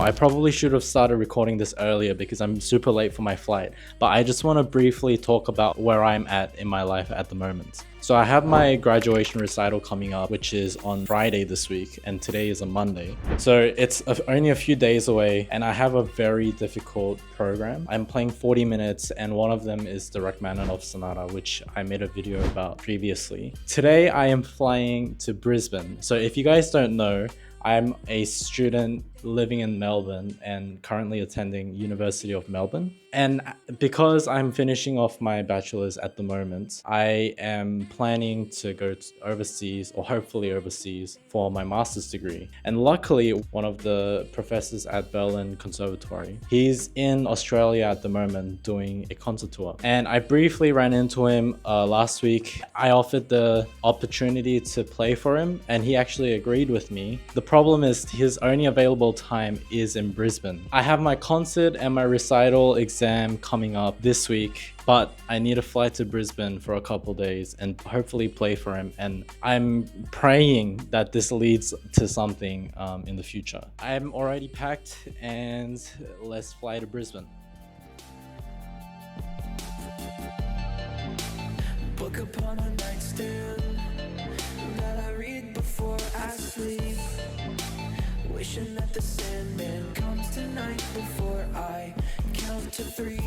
I probably should have started recording this earlier because I'm super late for my flight, but I just want to briefly talk about where I'm at in my life at the moment. So I have my graduation recital coming up, which is on Friday this week, and today is a Monday. So it's only a few days away, and I have a very difficult program. I'm playing 40 minutes, and one of them is the Rachmaninoff Sonata, which I made a video about previously. Today I am flying to Brisbane. So if you guys don't know, I'm a student living in Melbourne and currently attending University of Melbourne. And because I'm finishing off my bachelor's at the moment, I am planning to go overseas, or hopefully overseas, for my master's degree. And luckily, one of the professors at Berlin Conservatory, he's in Australia at the moment doing a concert tour. And I briefly ran into him last week. I offered the opportunity to play for him, and he actually agreed with me. The problem is his only available time is in Brisbane. I have my concert and my recital exam coming up this week, but I need to fly to Brisbane for a couple days and hopefully play for him. And I'm praying that this leads to something in the future. I'm already packed, and let's fly to Brisbane. Book upon a nightstand that I read before I sleep. Wishing that the Sandman comes tonight before I count to 3.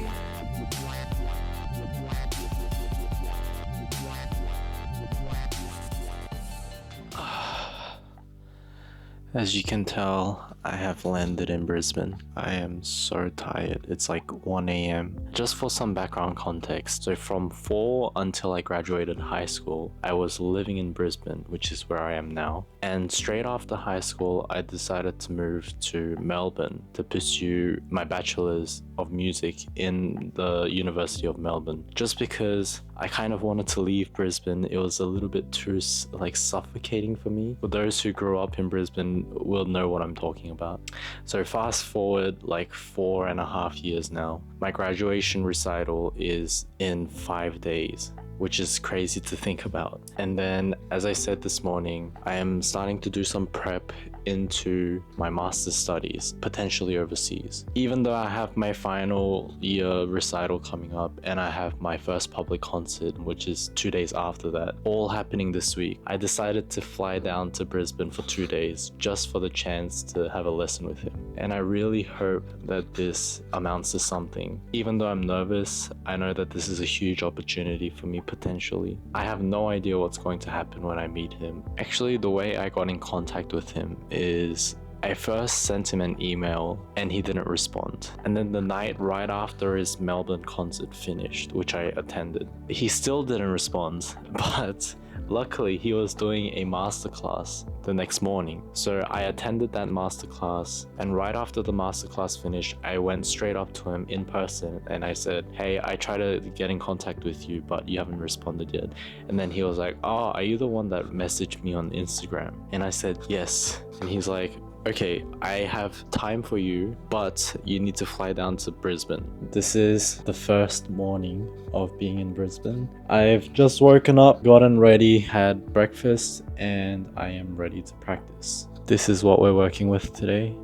As you can tell, I have landed in Brisbane. I am so tired. It's like 1 a.m. Just for some background context, so from 4 until I graduated high school, I was living in Brisbane, which is where I am now. And straight after high school, I decided to move to Melbourne to pursue my bachelor's of music in the University of Melbourne. Just because I kind of wanted to leave Brisbane. It was a little bit too suffocating for me. For those who grew up in Brisbane will know what I'm talking about. So fast forward like 4.5 years now. My graduation recital is in 5 days, which is crazy to think about. And then, as I said this morning, I am starting to do some prep into my master's studies, potentially overseas. Even though I have my final year recital coming up and I have my first public concert, which is 2 days after that, all happening this week, I decided to fly down to Brisbane for 2 days just for the chance to have a lesson with him. And I really hope that this amounts to something. Even though I'm nervous, I know that this is a huge opportunity for me potentially. I have no idea what's going to happen when I meet him. Actually, the way I got in contact with him is I first sent him an email and he didn't respond. And then the night right after his Melbourne concert finished, which I attended, he still didn't respond, but luckily he was doing a masterclass the next morning. So I attended that masterclass, and right after the masterclass finished, I went straight up to him in person and I said, "Hey, I tried to get in contact with you, but you haven't responded yet." And then he was like, "Oh, are you the one that messaged me on Instagram?" And I said, "Yes." And he's like, "Okay, I have time for you, but you need to fly down to Brisbane." This is the first morning of being in Brisbane. I've just woken up, gotten ready, had breakfast, and I am ready to practice. This is what we're working with today,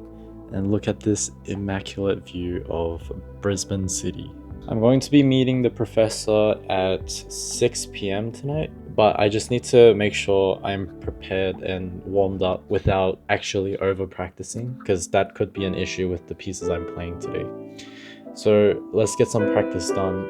and look at this immaculate view of Brisbane City. I'm going to be meeting the professor at 6 p.m. tonight, but I just need to make sure I'm prepared and warmed up without actually over practicing, because that could be an issue with the pieces I'm playing today. So let's get some practice done.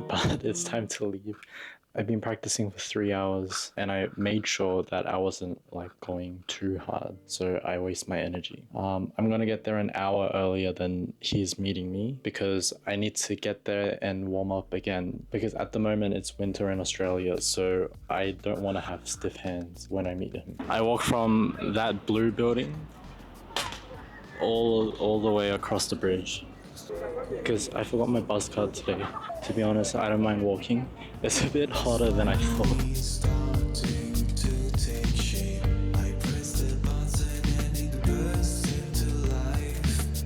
but it's time to leave. I've been practicing for 3 hours and I made sure that I wasn't like going too hard, so I waste my energy. I'm gonna get there an hour earlier than he's meeting me because I need to get there and warm up again, because at the moment it's winter in Australia, so I don't want to have stiff hands when I meet him. I walk from that blue building all the way across the bridge because I forgot my bus card today. To be honest, I don't mind walking. It's a bit hotter than I thought. Starting to take shape. I press the button and it bursts into life.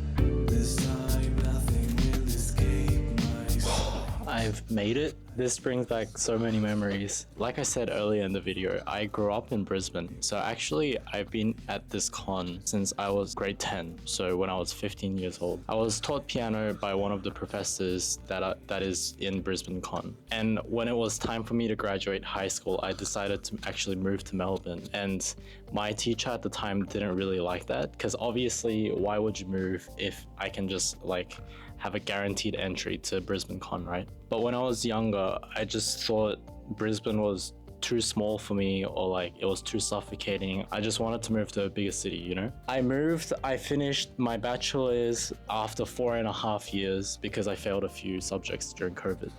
This time nothing will escape my sight. I've made it. This brings back so many memories. Like I said earlier in the video, I grew up in Brisbane. So actually, I've been at this con since I was grade 10. So when I was 15 years old. I was taught piano by one of the professors that is in Brisbane Con. And when it was time for me to graduate high school, I decided to actually move to Melbourne. And my teacher at the time didn't really like that, because obviously, why would you move if I can just like have a guaranteed entry to Brisbane Con, right? But when I was younger, I just thought Brisbane was too small for me, or like it was too suffocating. I just wanted to move to a bigger city, you know? I finished my bachelor's after 4.5 years because I failed a few subjects during COVID.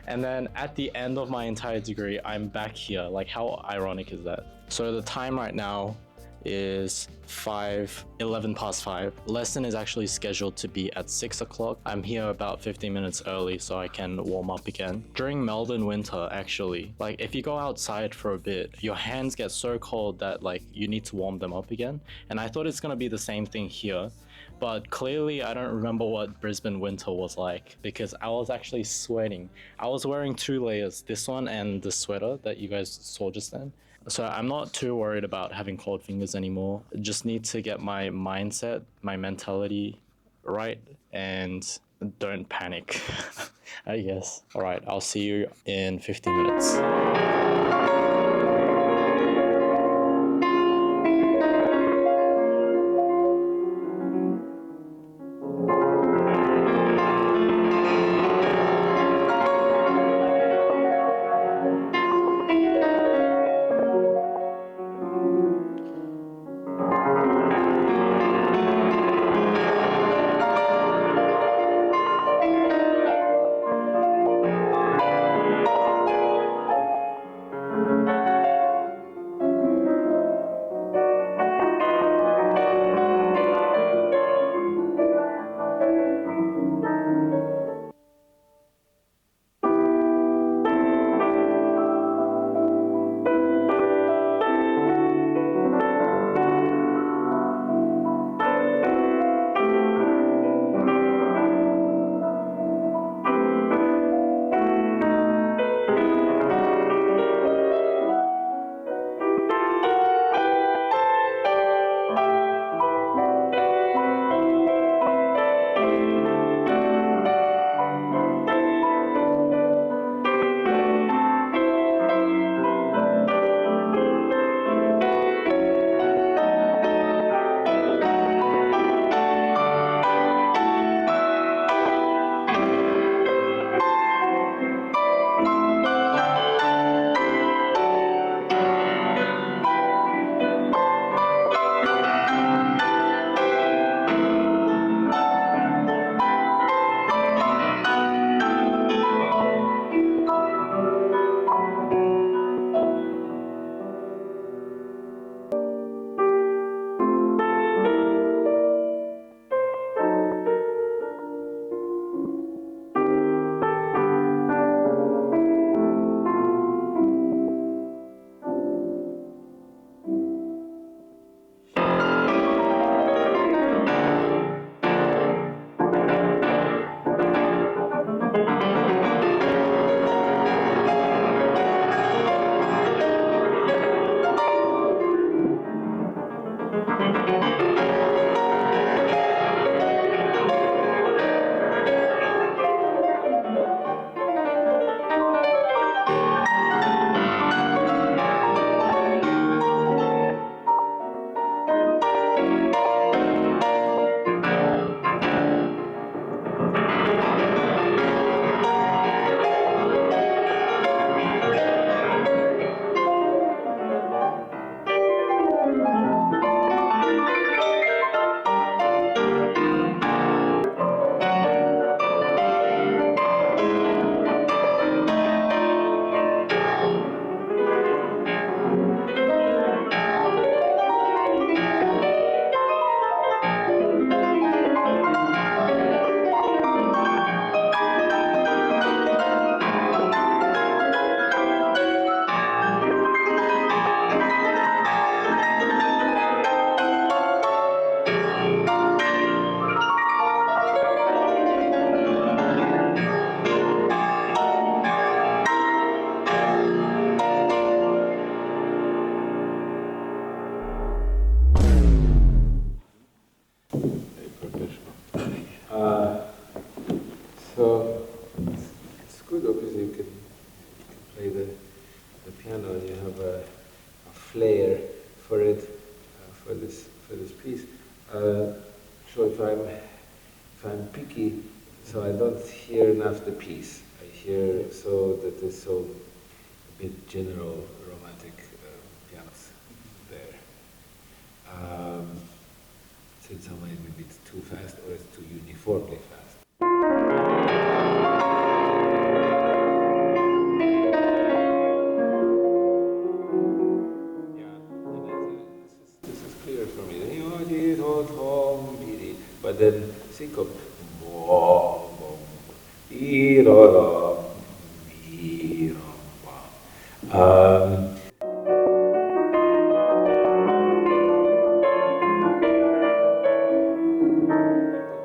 And then at the end of my entire degree, I'm back here. Like, how ironic is that? So the time right now is 11 past 5. Lesson is actually scheduled to be at 6 o'clock. I'm here about 15 minutes early so I can warm up again. During Melbourne winter, actually, like if you go outside for a bit, your hands get so cold that like you need to warm them up again. And I thought it's gonna be the same thing here, but clearly I don't remember what Brisbane winter was like because I was actually sweating. I was wearing 2 layers, this one and the sweater that you guys saw just then. So I'm not too worried about having cold fingers anymore. Just need to get my mindset, my mentality right, and don't panic, I guess. All right, I'll see you in 15 minutes. good. Obviously, you can play the piano, and you have a flair for it, for this piece. So if I'm picky, so I don't hear enough the piece. I hear so that there's so a bit general romantic pianos there. So in some ways maybe it's too fast or it's too uniformly fast. Yeah, and this is clear for me. But then syncope. Um,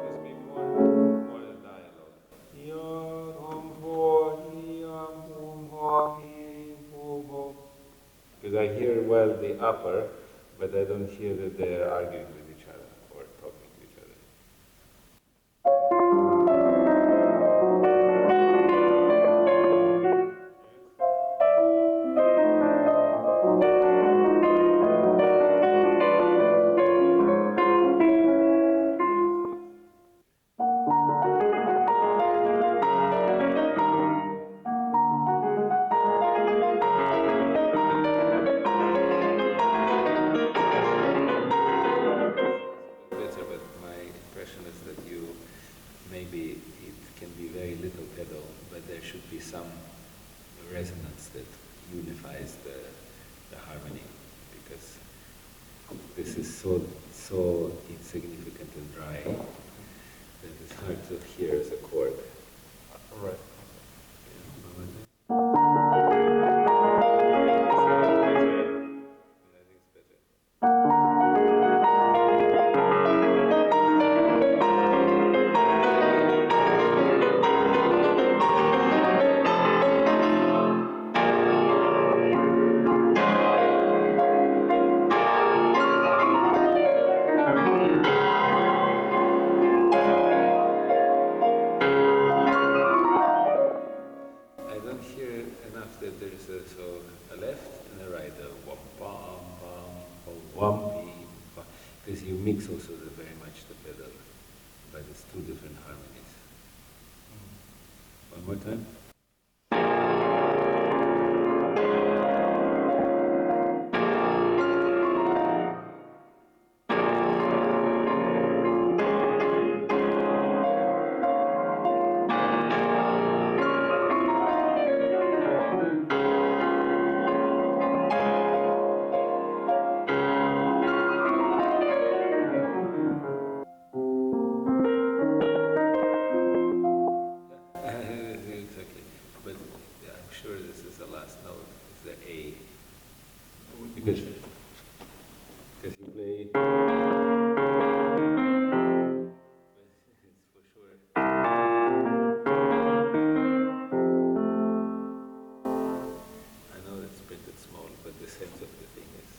There's maybe more dialogue. Because I hear well the upper, but I don't hear that they're arguing with each other or talking to each other. Better, but my impression is that maybe it can be very little pedal, but there should be some resonance that unifies the harmony, because this is so insignificant and dry that it's hard to hear as a chord. Right. I think it's better. I don't hear enough that there's a left and a right, a wham bam bam, or wham because you mix also very much the pedal, but it's two different harmonies. One more time. Exactly. But yeah, I'm sure this is the last note. It's the A. Because you play. But it's for sure. I know it's printed small, but the sense of the thing is.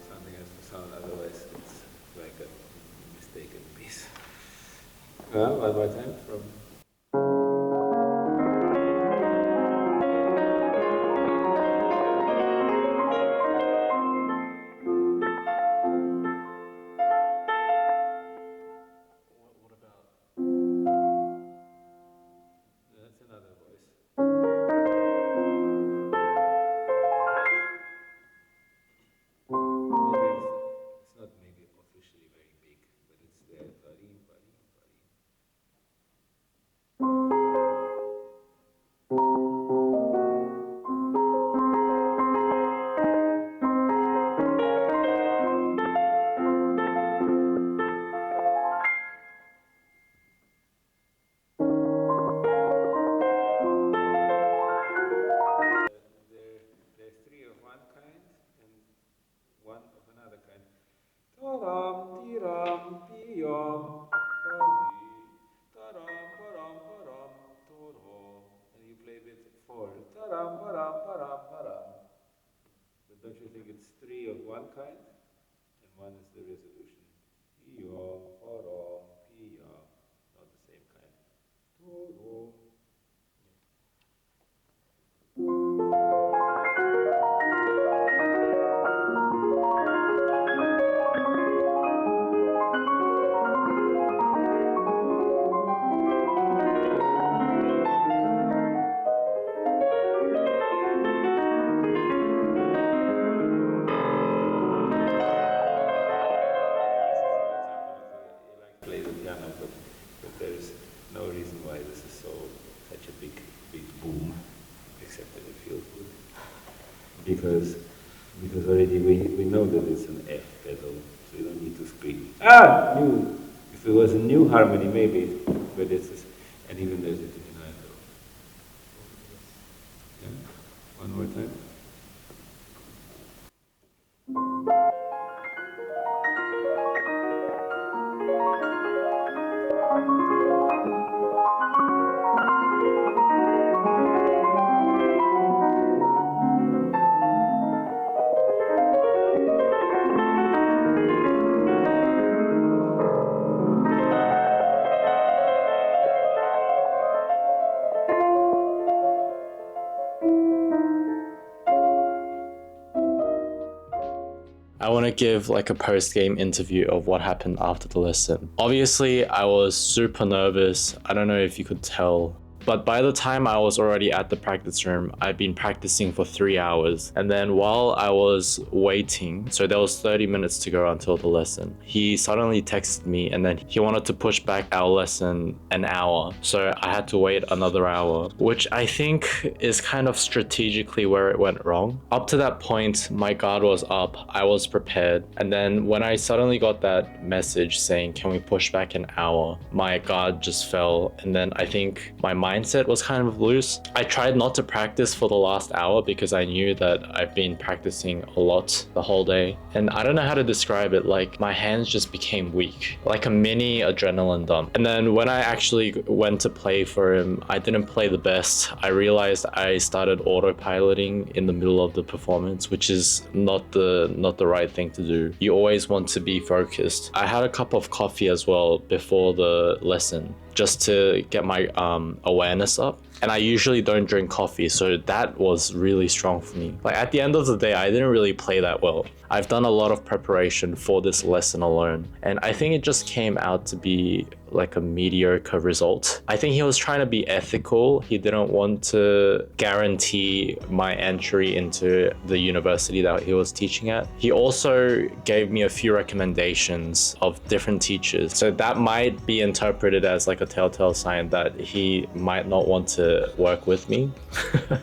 Something has to sound, otherwise it's like a mistaken piece. One more time from. What about? That's another voice. Maybe it's not maybe officially very big, but it's there. Varim, varim, varim. There's three of one kind and one of another kind. Taram, tiram, piyam, pari, taram, param, param, torom. And you play with four. Taram, param, param, param. But Don't you think it's three of one kind and one is the resolution? Pi-yo, ho-ro, pi-yo, not the same kind. Do-do. Play the piano, but there's no reason why this is such a big boom, except that it feels good. Because already we know that it's an F pedal, so you don't need to scream. Ah, new. If it was a new harmony, maybe, but it's just, and even there's a diminuendo. Yeah, one more time. I want to give like a post-game interview of what happened after the lesson. Obviously, I was super nervous. I don't know if you could tell. But by the time I was already at the practice room, I'd been practicing for 3 hours. And then while I was waiting, so there was 30 minutes to go until the lesson, he suddenly texted me and then he wanted to push back our lesson an hour. So I had to wait another hour, which I think is kind of strategically where it went wrong. Up to that point, my guard was up, I was prepared. And then when I suddenly got that message saying, can we push back an hour? My guard just fell. And then I think my mindset was kind of loose. I tried not to practice for the last hour because I knew that I've been practicing a lot the whole day. And I don't know how to describe it, like my hands just became weak, like a mini adrenaline dump. And then when I actually went to play for him, I didn't play the best. I realized I started autopiloting in the middle of the performance, which is not the right thing to do. You always want to be focused. I had a cup of coffee as well before the lesson, just to get my awareness up. And I usually don't drink coffee, so that was really strong for me. Like at the end of the day, I didn't really play that well. I've done a lot of preparation for this lesson alone, and I think it just came out to be like a mediocre result. I think he was trying to be ethical. He didn't want to guarantee my entry into the university that he was teaching at. He also gave me a few recommendations of different teachers. So that might be interpreted as like a telltale sign that he might not want to work with me.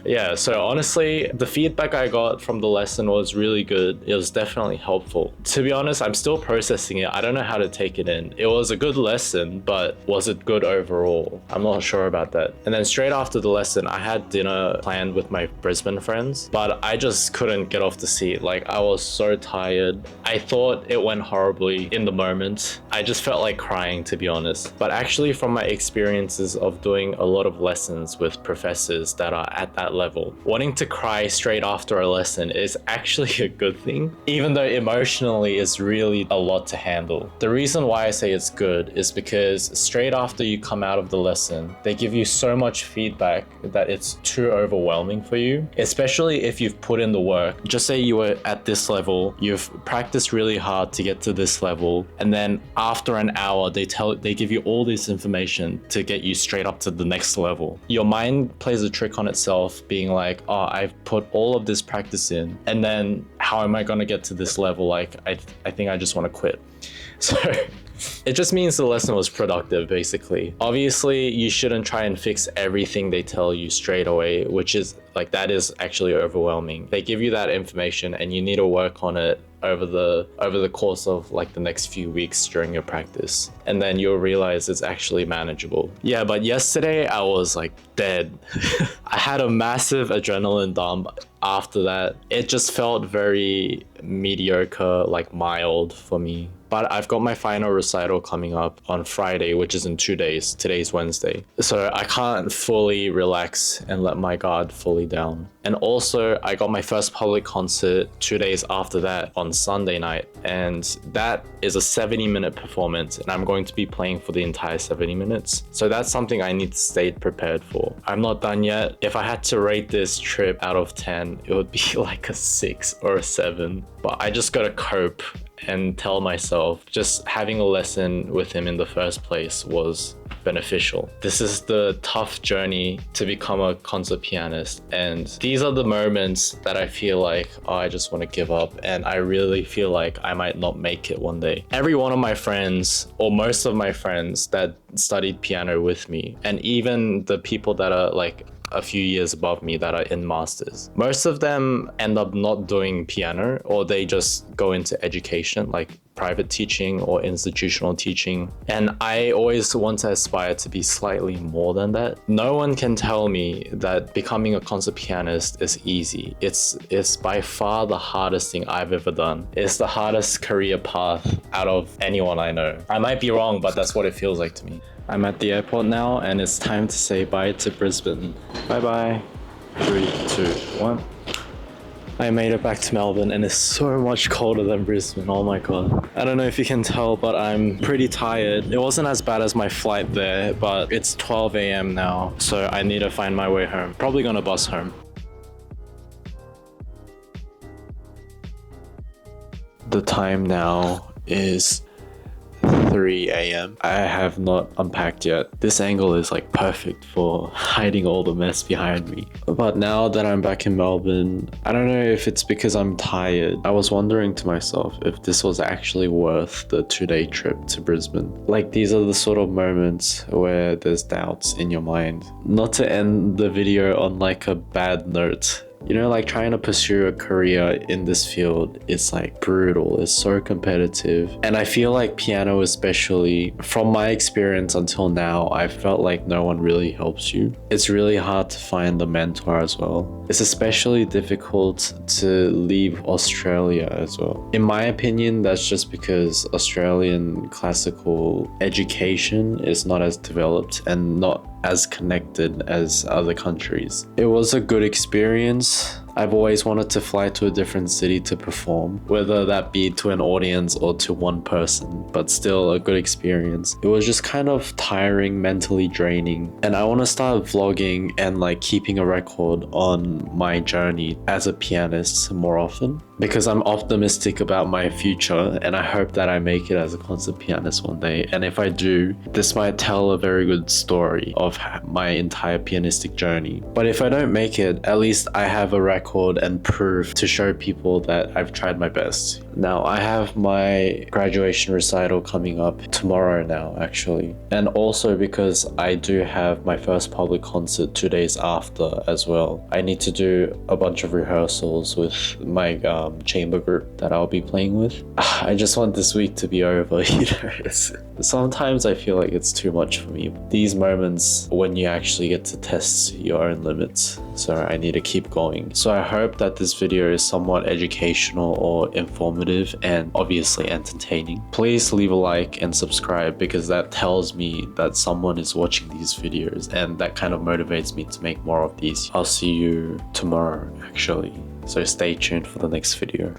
Yeah, so honestly, the feedback I got from the lesson was really good. It was definitely helpful. To be honest, I'm still processing it. I don't know how to take it in. It was a good lesson, but was it good overall? I'm not sure about that. And then straight after the lesson, I had dinner planned with my Brisbane friends, but I just couldn't get off the seat. Like I was so tired. I thought it went horribly in the moment. I just felt like crying, to be honest. But actually from my experiences of doing a lot of lessons with professors that are at that level, wanting to cry straight after a lesson is actually a good thing, even though emotionally it's really a lot to handle. The reason why I say it's good is because straight after you come out of the lesson, they give you so much feedback that it's too overwhelming for you, especially if you've put in the work. Just say you were at this level, you've practiced really hard to get to this level, and then after an hour, they give you all this information to get you straight up to the next level. Your mind plays a trick on itself, being like, oh, I've put all of this practice in, and then how am I gonna get to this level? Like, I think I just want to quit. So it just means the lesson was productive, basically. Obviously, you shouldn't try and fix everything they tell you straight away, which is like, that is actually overwhelming. They give you that information and you need to work on it over the course of like the next few weeks during your practice, and then you'll realize it's actually manageable. Yeah, but yesterday I was like dead. I had a massive adrenaline dump after that. It just felt very mediocre, like mild for me. But I've got my final recital coming up on Friday, which is in 2 days. Today's Wednesday. So I can't fully relax and let my guard fully down. And also, I got my first public concert 2 days after that on Sunday night. And that is a 70-minute performance, and I'm going to be playing for the entire 70 minutes. So that's something I need to stay prepared for. I'm not done yet. If I had to rate this trip out of 10, it would be like a 6 or a 7. But I just gotta cope and tell myself just having a lesson with him in the first place was beneficial. This is the tough journey to become a concert pianist, and these are the moments that I feel like, oh, I just want to give up, and I really feel like I might not make it one day. Every one of my friends, or most of my friends that studied piano with me, and even the people that are like a few years above me that are in masters, most of them end up not doing piano, or they just go into education like private teaching or institutional teaching. And I always want to aspire to be slightly more than that. No one can tell me that becoming a concert pianist is easy. It's by far the hardest thing I've ever done. It's the hardest career path out of anyone I know. I might be wrong, but that's what it feels like to me. I'm at the airport now, and it's time to say bye to Brisbane. Bye bye. 3, 2, 1. I made it back to Melbourne, and it's so much colder than Brisbane. Oh my god. I don't know if you can tell, but I'm pretty tired. It wasn't as bad as my flight there, but it's 12 a.m. now, so I need to find my way home. Probably gonna bus home. The time now is 3 a.m. I have not unpacked yet. This angle is like perfect for hiding all the mess behind me. But now that I'm back in Melbourne, I don't know if it's because I'm tired. I was wondering to myself if this was actually worth the 2-day trip to Brisbane. Like, these are the sort of moments where there's doubts in your mind. Not to end the video on like a bad note, you know, like trying to pursue a career in this field is like brutal. It's so competitive. And I feel like piano, especially from my experience until now, I felt like no one really helps you. It's really hard to find the mentor as well. It's especially difficult to leave Australia as well. In my opinion, that's just because Australian classical education is not as developed and not as connected as other countries. It was a good experience. I've always wanted to fly to a different city to perform, whether that be to an audience or to one person, but still a good experience. It was just kind of tiring, mentally draining, and I want to start vlogging and like keeping a record on my journey as a pianist more often, because I'm optimistic about my future, and I hope that I make it as a concert pianist one day. And if I do, this might tell a very good story of my entire pianistic journey. But if I don't make it, at least I have a record and proof to show people that I've tried my best. Now, I have my graduation recital coming up tomorrow now, actually. And also because I do have my first public concert 2 days after as well. I need to do a bunch of rehearsals with my chamber group that I'll be playing with. I just want this week to be over, you know. Sometimes I feel like it's too much for me. These moments when you actually get to test your own limits. So I need to keep going. So I hope that this video is somewhat educational or informative and obviously entertaining. Please leave a like and subscribe, because that tells me that someone is watching these videos, and that kind of motivates me to make more of these. I'll see you tomorrow actually. So stay tuned for the next video.